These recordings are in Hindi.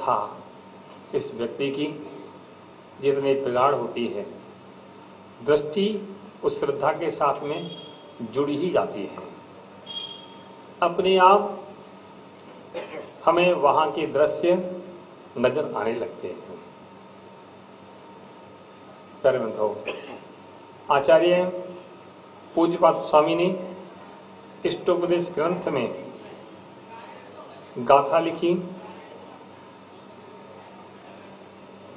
श्रद्धा इस व्यक्ति की जितनी प्रगाढ़ होती है, दृष्टि उस श्रद्धा के साथ में जुड़ी ही जाती है। अपने आप हमें वहाँ के दृश्य नजर आने लगते हैं। प्यारे आचार्य पूज्यपाद स्वामी ने इष्टोपदेश ग्रंथ में गाथा लिखी,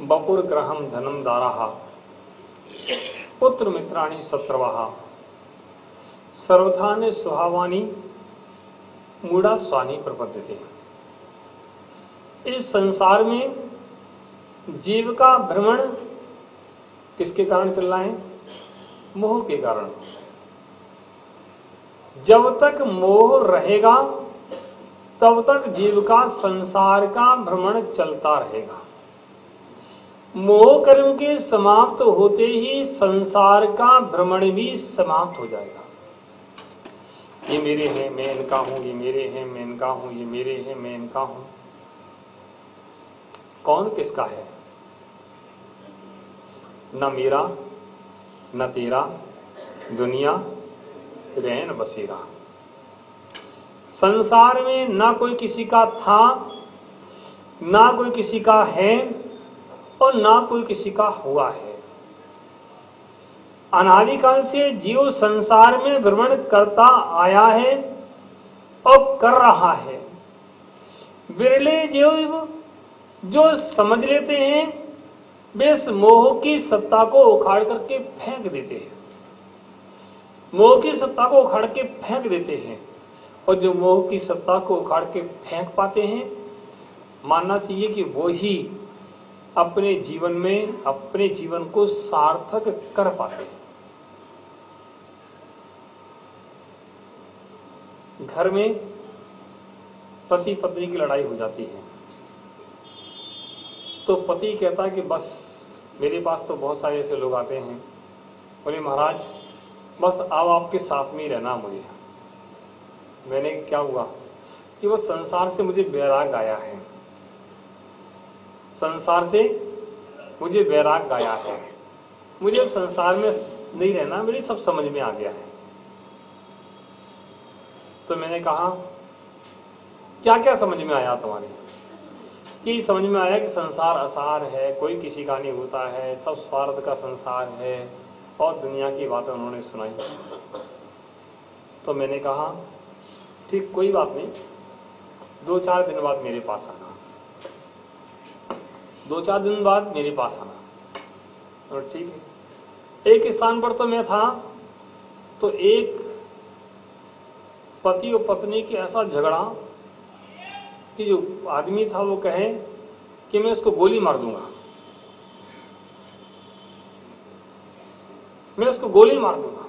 बपुर ग्रहम धनम दाराहा पुत्र मित्राणि सत्रवाहा सर्वथा सुहावानी मूढ़ा स्वानी प्रपद्यते। इस संसार में जीव का भ्रमण किसके कारण चल रहा है? मोह के कारण। जब तक मोह रहेगा तब तक जीव का संसार का भ्रमण चलता रहेगा। मोह कर्म के समाप्त होते ही संसार का भ्रमण भी समाप्त हो जाएगा। ये मेरे हैं, मैं इनका हूं, ये मेरे हैं, मैं इनका हूं, ये मेरे हैं, मैं इनका हूं। कौन किसका है? न मेरा न तेरा, दुनिया रैन बसेरा। संसार में ना कोई किसी का था, ना कोई किसी का है और ना कोई किसी का हुआ है। अनादिकाल से जीव संसार में भ्रमण करता आया है और कर रहा है। विरले जीव जो समझ लेते हैं वे इस मोह की सत्ता को उखाड़ करके फेंक देते हैं। मोह की सत्ता को उखाड़ के फेंक देते हैं और जो मोह की सत्ता को उखाड़ के फेंक पाते हैं, मानना चाहिए कि वो ही अपने जीवन में अपने जीवन को सार्थक कर पाते हैं। घर में पति पत्नी की लड़ाई हो जाती है तो पति कहता है कि बस मेरे पास तो बहुत सारे ऐसे लोग आते हैं, बोले महाराज बस अब आपके साथ में ही रहना मुझे। मैंने क्या हुआ कि बस संसार से मुझे वैराग आया है, संसार से मुझे वैराग आया है, मुझे अब संसार में नहीं रहना, मेरी सब समझ में आ गया है। तो मैंने कहा क्या क्या समझ में आया तुम्हारे? कि समझ में आया कि संसार असार है, कोई किसी का नहीं होता है, सब स्वार्थ का संसार है और दुनिया की बातें उन्होंने सुनाई। तो मैंने कहा ठीक कोई बात नहीं, 2-4 दिन बाद मेरे पास आना, 2-4 दिन बाद मेरे पास आना। और ठीक है। एक स्थान पर तो मैं था तो एक पति और पत्नी की ऐसा झगड़ा कि जो आदमी था वो कहे कि मैं उसको गोली मार दूंगा, मैं उसको गोली मार दूंगा।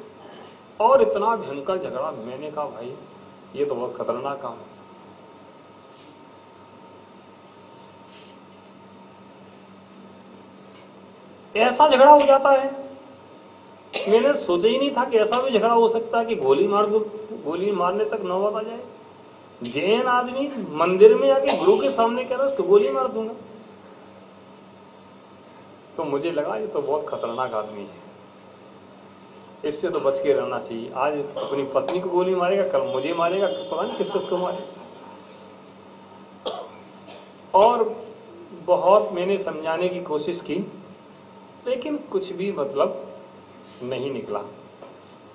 और इतना भयंकर झगड़ा। मैंने कहा भाई ये तो बहुत खतरनाक काम है। ऐसा झगड़ा हो जाता है। मैंने सोचा ही नहीं था कि ऐसा भी झगड़ा हो सकता है कि गोली मार दो, गोली मारने तक नौबत आ जाए। जैन आदमी मंदिर में आके गुरु के सामने कह रहा है उसको गोली मार दूंगा। तो मुझे लगा ये तो बहुत खतरनाक आदमी है, इससे तो बच के रहना चाहिए। आज अपनी पत्नी को गोली मारेगा, कल मुझे मारेगा, पता नहीं किस किस को मारेगा। और बहुत मैंने समझाने की कोशिश की लेकिन कुछ भी मतलब नहीं निकला।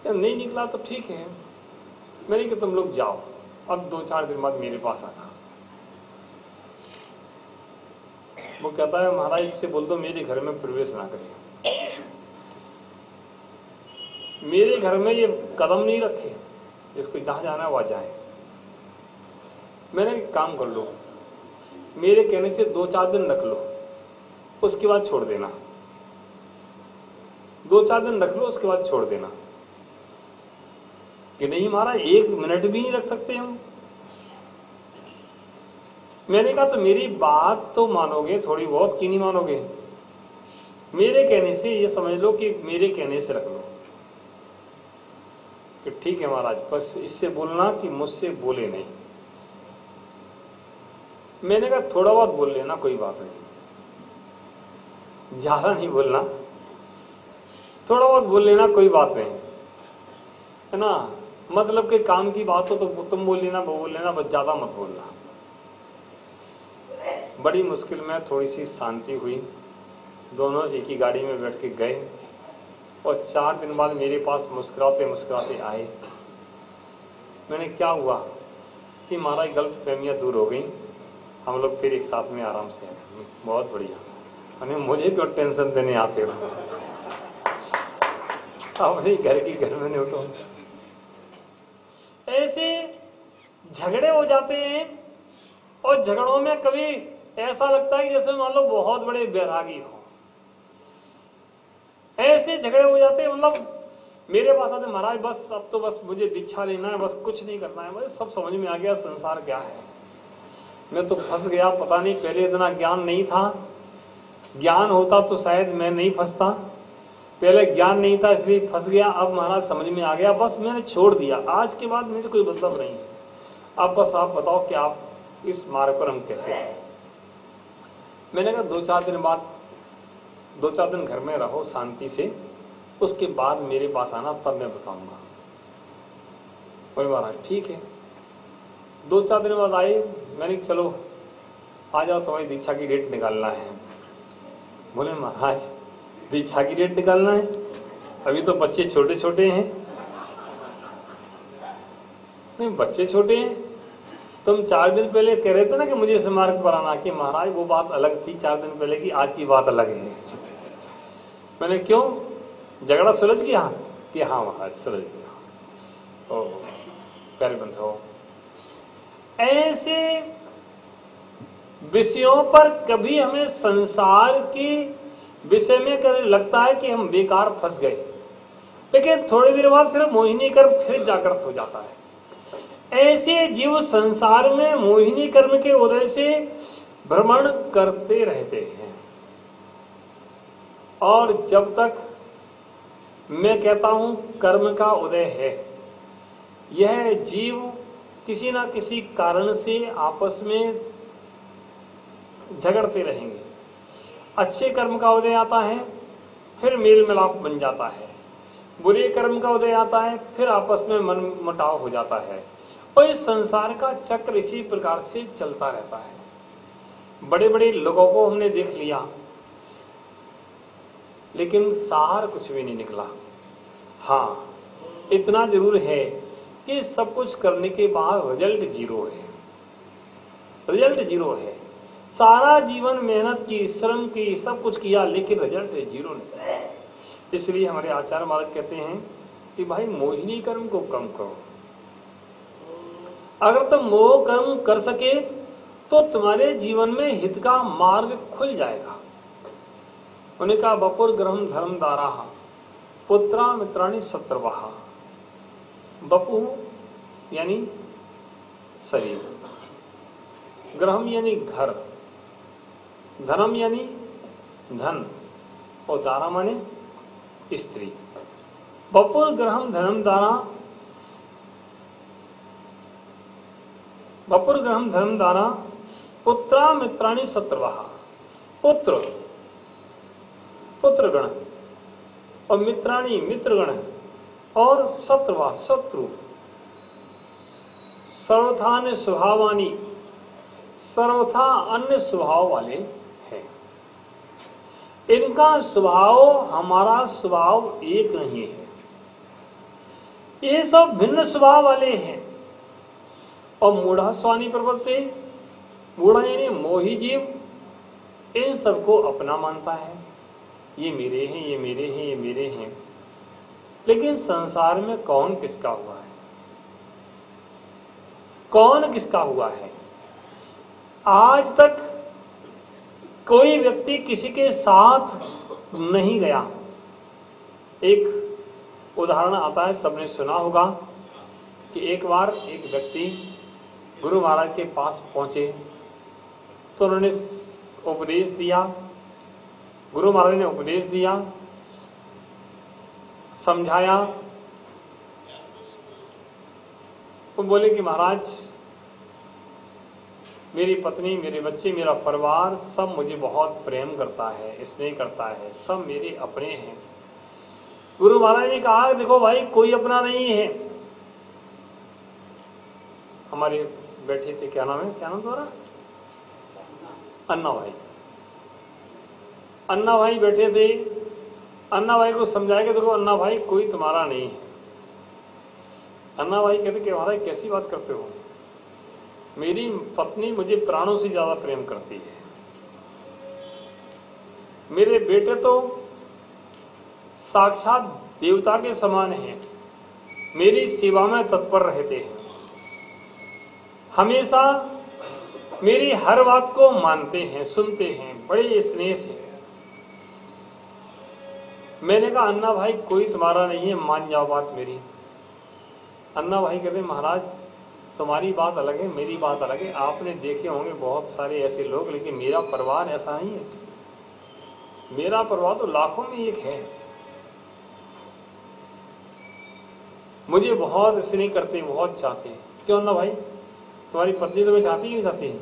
जब नहीं निकला तो ठीक है, मैंने कि तुम लोग जाओ, अब 2-4 दिन बाद मेरे पास आना। वो कहता है महाराज इससे बोल दो मेरे घर में प्रवेश ना करे, मेरे घर में ये कदम नहीं रखे, जिसको जहां जाना है वहां जाए। मैंने काम कर लो, मेरे कहने से 2-4 दिन रख लो, उसके बाद छोड़ देना। 2-4 दिन रख लो, उसके बाद छोड़ देना। कि नहीं महाराज 1 मिनट भी नहीं रख सकते हम। मैंने कहा तो मेरी बात तो मानोगे थोड़ी बहुत कि नहीं मानोगे? मेरे कहने से ये समझ लो कि मेरे कहने से रख लो। कि ठीक है महाराज, बस इससे बोलना कि मुझसे बोले नहीं। मैंने कहा थोड़ा बहुत बोल लेना, कोई बात नहीं, ज्यादा नहीं बोलना, थोड़ा बहुत बोल लेना, कोई बात नहीं, है ना। मतलब कि काम की बात हो तो तुम बोल लेना, बस ज्यादा मत बोलना। बड़ी मुश्किल में थोड़ी सी शांति हुई, दोनों एक ही गाड़ी में बैठ के गए और 4 दिन बाद मेरे पास मुस्कुराते मुस्कुराते आए। मैंने क्या हुआ कि हमारा गलतफहमियां दूर हो गई, हम लोग फिर एक साथ में आराम से आए। बहुत बढ़िया, अरे मुझे क्यों टेंशन देने आते हो, अपने घर की घर में नहीं उठो। ऐसे झगड़े हो जाते हैं और झगड़ों में कभी ऐसा लगता है जैसे मान लो बहुत बड़े बैरागी हो। ऐसे झगड़े हो जाते हैं, मतलब मेरे पास आते महाराज बस अब तो बस मुझे दीक्षा लेना है, बस कुछ नहीं करना है, बस सब समझ में आ गया संसार क्या है। मैं तो फंस गया, पता नहीं पहले इतना ज्ञान नहीं था, ज्ञान होता तो शायद मैं नहीं फंसता, पहले ज्ञान नहीं था इसलिए फंस गया, अब महाराज समझ में आ गया, बस मैंने छोड़ दिया, आज के बाद मुझे कोई मतलब नहीं है। अब बस आप बताओ कि आप इस मार्ग पर हम कैसे हैं। मैंने कहा 2-4 दिन बाद, 2-4 दिन घर में रहो शांति से, उसके बाद मेरे पास आना, तब मैं बताऊंगा। बोले महाराज ठीक है। 2-4 दिन बाद आए, मैंने चलो आ जाओ, तुम्हारी दीक्षा की डेट निकालना है। बोले महाराज दीक्षा की डेट निकालना है, अभी तो बच्चे छोटे छोटे हैं। नहीं बच्चे छोटे हैं, तुम 4 दिन पहले कह रहे थे ना कि मुझे इस मार्ग पर आना, कि महाराज वो बात अलग थी 4 दिन पहले की, आज की बात अलग है। मैंने क्यों, झगड़ा सुलझ गया कि हाँ महाराज सुलझ गया। ओह प्यारे बंधुओं, ऐसे विषयों पर कभी हमें संसार के विषय में कभी लगता है कि हम बेकार फंस गए, लेकिन थोड़ी देर बाद फिर मोहिनी कर्म फिर जागृत हो जाता है। ऐसे जीव संसार में मोहिनी कर्म के उदय से भ्रमण करते रहते हैं, और जब तक मैं कहता हूं कर्म का उदय है, यह जीव किसी ना किसी कारण से आपस में झगड़ते रहेंगे। अच्छे कर्म का उदय आता है, फिर मेल मिलाप बन जाता है, बुरे कर्म का उदय आता है, फिर आपस में मन मुटाव हो जाता है, और इस संसार का चक्र इसी प्रकार से चलता रहता है। बड़े बड़े लोगों को हमने देख लिया, लेकिन सार कुछ भी नहीं निकला। हाँ इतना जरूर है कि सब कुछ करने के बाद रिजल्ट जीरो है, रिजल्ट जीरो है। सारा जीवन मेहनत की, श्रम की, सब कुछ किया, लेकिन रिजल्ट जीरो नहीं। इसलिए हमारे आचार्य महाराज कहते हैं कि भाई मोहिनी कर्म को कम करो। अगर तुम मोह कर्म कर सके तो तुम्हारे जीवन में हित का मार्ग खुल जाएगा। उन्हें कहा बपुर ग्रहम धर्म दारा पुत्रा मित्राणी शत्रुवाहा। बपु यानी शरीर, ग्रहम यानी घर, धर्म यानी धन, और दारा माने स्त्री। बपुर ग्रहम धर्म दारा, बपुर ग्रहम धर्म दारा पुत्रा मित्राणी शत्रुवाहा। पुत्र पुत्रगण और मित्राणी मित्रगण और शत्रुवा शत्रु। सर्वथा अन्य स्वभावानी, सर्वथा अन्य स्वभाव वाले हैं। इनका स्वभाव हमारा स्वभाव एक नहीं है, ये सब भिन्न स्वभाव वाले हैं। और मूढ़ा स्वानी प्रवृत्ति, मूढ़ा यानी मोही जीव, इन सबको अपना मानता है, ये मेरे हैं, ये मेरे हैं, ये मेरे हैं। लेकिन संसार में कौन किसका हुआ है, कौन किसका हुआ है? आज तक कोई व्यक्ति किसी के साथ नहीं गया। एक उदाहरण आता है, सबने सुना होगा कि एक बार एक व्यक्ति गुरु महाराज के पास पहुंचे तो उन्होंने उपदेश दिया, गुरु महाराज ने उपदेश दिया, समझाया। वो बोले कि महाराज मेरी पत्नी, मेरे बच्चे, मेरा परिवार सब मुझे बहुत प्रेम करता है, स्नेह करता है, सब मेरे अपने हैं। गुरु महाराज ने कहा देखो भाई कोई अपना नहीं है। हमारे बैठे थे, क्या नाम है, क्या नाम तुम्हारा? अन्ना भाई। अन्ना भाई बैठे थे। अन्ना भाई को समझाया कि देखो अन्ना भाई कोई तुम्हारा नहीं है। अन्ना भाई कहते कि महाराज कैसी बात करते हो, मेरी पत्नी मुझे प्राणों से ज्यादा प्रेम करती है, मेरे बेटे तो साक्षात देवता के समान हैं, मेरी सेवा में तत्पर रहते हैं, हमेशा मेरी हर बात को मानते हैं, सुनते हैं, बड़े स्नेह से। मैंने कहा अन्ना भाई कोई तुम्हारा नहीं है, मान जाओ बात मेरी। अन्ना भाई कहते महाराज तुम्हारी बात अलग है, मेरी बात अलग है। आपने देखे होंगे बहुत सारे ऐसे लोग, लेकिन मेरा परिवार ऐसा नहीं है। मेरा परिवार तो लाखों में एक है। मुझे बहुत स्नेह करते, बहुत चाहते हैं। क्यों अन्ना भाई, तुम्हारी पत्नी तुम्हें चाहती क्यों चाहती है?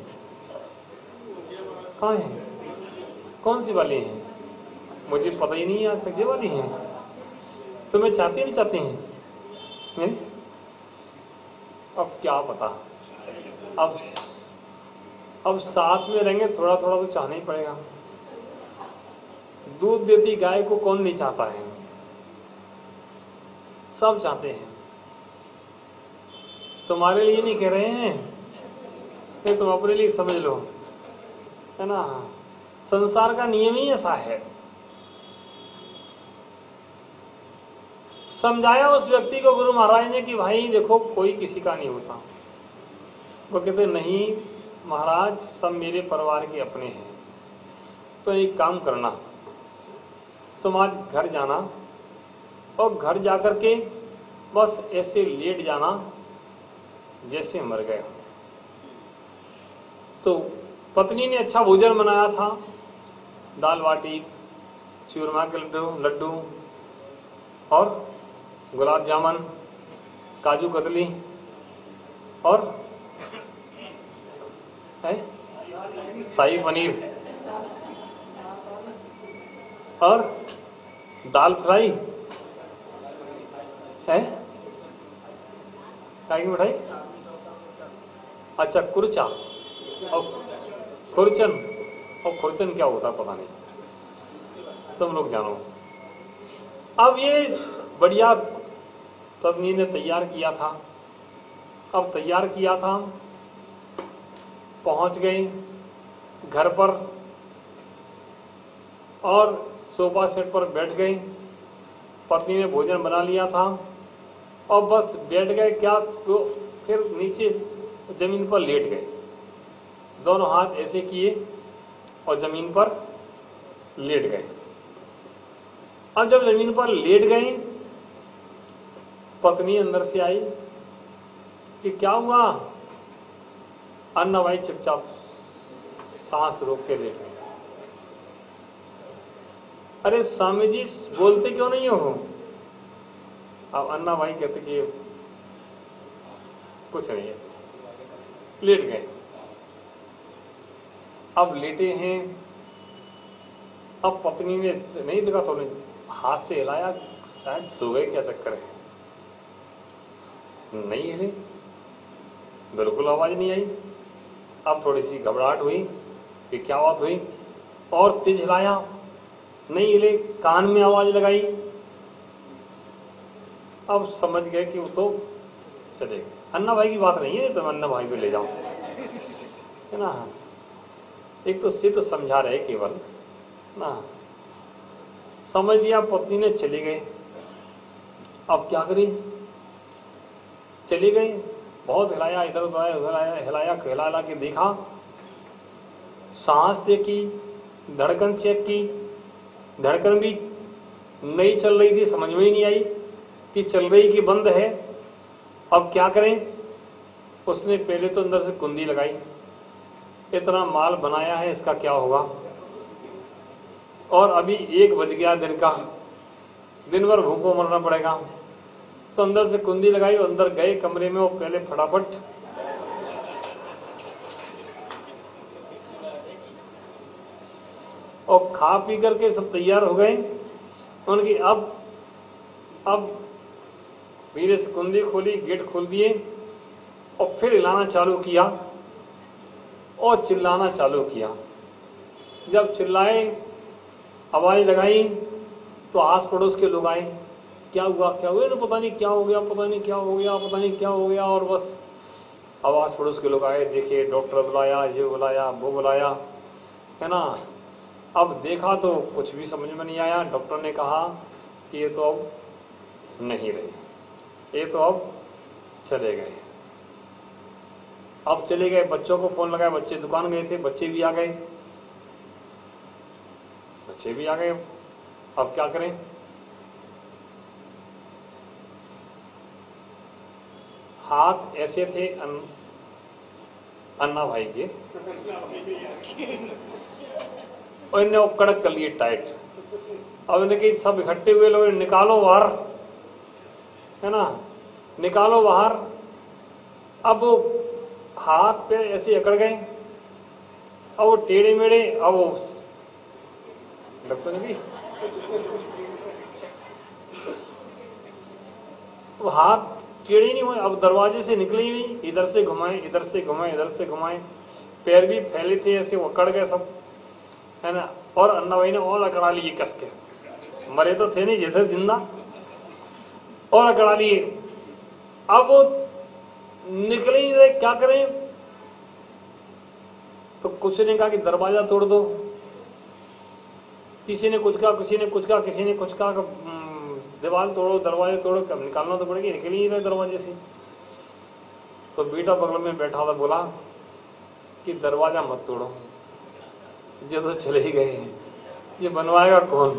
कहाँ है, कौन सी वाली हैं? मुझे पता ही नहीं है आज तक। ये वाली हैं तुम्हें चाहती नहीं चाहती हैं? अब क्या पता, अब साथ में रहेंगे, थोड़ा थोड़ा तो चाहना ही पड़ेगा। दूध देती गाय को कौन नहीं चाहता है, सब चाहते हैं। तुम्हारे लिए नहीं कह रहे हैं कि तुम अपने लिए समझ लो, है ना। संसार का नियम ही ऐसा है। समझाया उस व्यक्ति को गुरु महाराज ने कि भाई देखो कोई किसी का नहीं होता। वो कहते नहीं महाराज सब मेरे परिवार के अपने हैं। तो एक काम करना, तुम आज घर जाना और घर जाकर के बस ऐसे लेट जाना जैसे मर गए। तो पत्नी ने अच्छा भोजन बनाया था, दाल बाटी, चूरमा के लड्डू और गुलाब जामुन, काजू कतली और शाही पनीर और दाल फ्राई है, क्या की मिठाई, अच्छा कुरचा और खुरचन। और खुरचन क्या होता पता नहीं, तुम लोग जानो। अब ये बढ़िया पत्नी ने तैयार किया था। अब तैयार किया था, पहुंच गए घर पर और सोफा सेट पर बैठ गए। पत्नी ने भोजन बना लिया था और बस बैठ गए क्या, तो फिर नीचे जमीन पर लेट गए, दोनों हाथ ऐसे किए और जमीन पर लेट गए। अब जब जमीन पर लेट गए, पत्नी अंदर से आई कि क्या हुआ। अन्ना भाई चुपचाप सांस रोक के लेट गए। अरे स्वामी जी बोलते क्यों नहीं हो? अब अन्ना भाई कहते कि कुछ नहीं है, लेट गए। अब लेटे हैं। अब पत्नी ने नहीं देखा, थोड़े हाथ से हिलाया, शायद सो गए, क्या चक्कर है। नहीं हिले, बिल्कुल आवाज नहीं आई। अब थोड़ी सी घबराहट हुई कि क्या बात हुई, और तेज हिलाया, नहीं हिले, कान में आवाज लगाई। अब समझ गए कि वो तो चले गए। अन्ना भाई की बात नहीं है, तो मैं अन्ना भाई को ले जाऊं, है ना। एक तो सिद्ध समझा रहे केवल ना, समझ लिया। पत्नी ने चले गए। अब क्या करें, चली गई। बहुत हिलाया, इधर उधर उधर आया, हिलाया, खिला के देखा, सांस देखी, धड़कन चेक की, धड़कन भी नहीं चल रही थी, समझ में ही नहीं आई कि चल रही कि बंद है। अब क्या करें। उसने पहले तो अंदर से कुंडी लगाई, इतना माल बनाया है इसका क्या होगा। और अभी 1 बज गया दिन का, दिन भर भूखों मरना पड़ेगा। तो अंदर से कुंडी लगाई और अंदर गए कमरे में। वो पहले फटाफट और खा पी करके सब तैयार हो गए। उनकी अब धीरे से कुंडी खोली, गेट खोल दिए और फिर हिलाना चालू किया और चिल्लाना चालू किया। जब चिल्लाए, आवाज लगाई, तो आस पड़ोस के लोग आए, क्या हुआ क्या हुआ, ना पता नहीं क्या हो गया, पता नहीं क्या हो गया, पता नहीं क्या हो गया। और बस अब आस पड़ोस के लोग आए, देखे, डॉक्टर बुलाया, ये बुलाया, वो बुलाया, है ना। अब देखा तो कुछ भी समझ में नहीं आया। डॉक्टर ने कहा कि ये तो अब नहीं रहे, ये तो अब चले गए। अब चले गए, बच्चों को फोन लगाया, बच्चे दुकान गए थे, बच्चे भी आ गए, बच्चे भी आ गए। अब क्या करें? हाथ ऐसे थे अन्ना भाई के, और इन्हें वो कड़क कर लिए टाइट। अब इन्हें कही सब इकट्ठे हुए लोग, निकालो बाहर, है ना, निकालो बाहर। अब हाथ पे ऐसे अकड़ गए, अब वो टेढ़े मेढ़े, अब वो डॉक्टर ने भी वो हाथ टेढ़े ही नहीं हुए। अब दरवाजे से निकले ही नहीं, इधर से घुमाए, इधर से घुमाए, इधर से घुमाए, पैर भी फैले थे ऐसे, वो अकड़ गए सब, है ना। और अन्ना भाई ने और अकड़ा लिए कस के, मरे तो थे नहीं, जैसे जिंदा, और अकड़ा लिए। अब वो निकले ही नहीं रहे, क्या करें? तो कुछ ने कहा कि दरवाजा तोड़ दो, किसी ने कुछ कहा, किसी ने कुछ कहा, किसी ने कुछ कहा, दीवार तोड़ो, दरवाजे तोड़ो, कब निकालना तो पड़ेगी, निकल ही नहीं रहे दरवाजे से। तो बेटा बगल में बैठा था, बोला कि दरवाजा मत तोड़ो, ये तो चले ही गए हैं, ये बनवाएगा कौन?